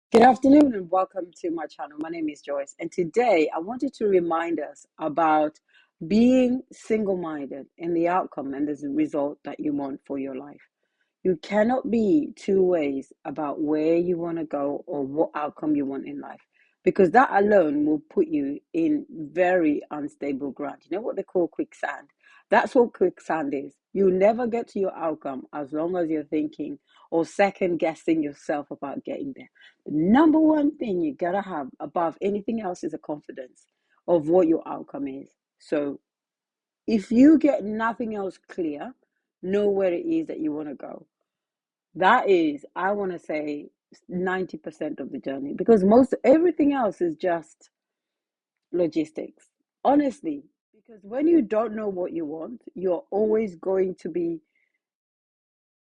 Good afternoon and welcome to my channel. My name is Joyce, and today I wanted to remind us about being single minded in the outcome and the result that you want for your life. You cannot be two ways about where you want to go or what outcome you want in life, because that alone will put you in very unstable ground. You know what they call quicksand? That's what quicksand is. You never get to your outcome as long as you're thinking or second guessing yourself about getting there. The number one thing you gotta have above anything else is a confidence of what your outcome is. So if you get nothing else clear, know where it is that you want to go. That is, I want to say, 90% of the journey, because most everything else is just logistics. Honestly, because when you don't know what you want, you're always going to be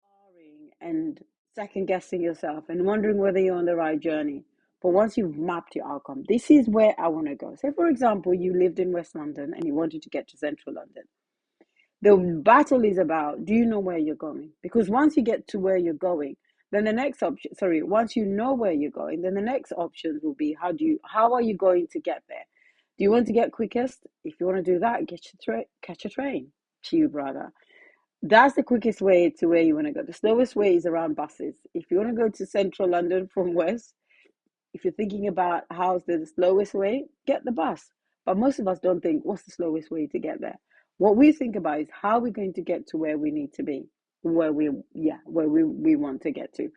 worrying and second guessing yourself and wondering whether you're on the right journey. But once you've mapped your outcome, this is where I want to go. Say, for example, you lived in West London and you wanted to get to Central London. The battle is about, do you know where you're going? Because once you get to where you're going, then the next option, sorry, once you know where you're going, then the next options will be, how are you going to get there? Do you want to get quickest? If you want to do that, catch a train, tube rather. That's the quickest way to where you want to go. The slowest way is around buses. If you want to go to Central London from West, if you're thinking about how's the slowest way, get the bus. But most of us don't think, what's the slowest way to get there? What we think about is how we're going to get to where we need to be, where we want to get to.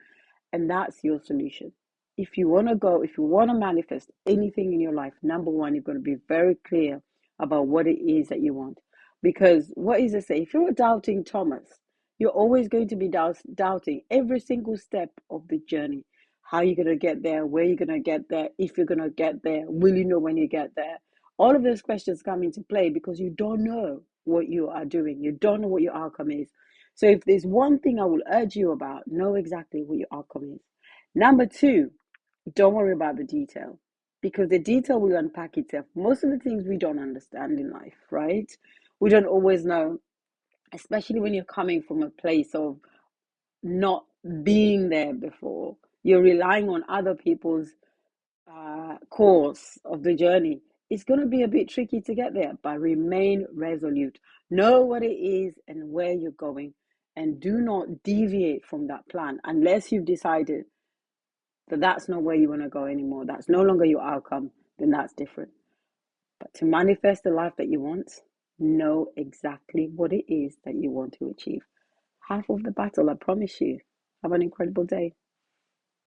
And that's your solution. If you want to go, if you want to manifest anything in your life, number one, you're going to be very clear about what it is that you want. Because what is it say? If you're a doubting Thomas, you're always going to be doubting every single step of the journey. How you're going to get there, where you're going to get there, if you're going to get there, will you know when you get there? All of those questions come into play because you don't know what you are doing. You don't know what your outcome is. So if there's one thing I will urge you about, know exactly what your outcome is. Number two, don't worry about the detail, because the detail will unpack itself. Most of the things we don't understand in life, right? We don't always know, especially when you're coming from a place of not being there before. You're relying on other people's course of the journey. It's going to be a bit tricky to get there, but remain resolute. Know what it is and where you're going, and do not deviate from that plan unless you've decided that that's not where you want to go anymore. That's no longer your outcome, then that's different. But to manifest the life that you want, know exactly what it is that you want to achieve. Half of the battle, I promise you. Have an incredible day.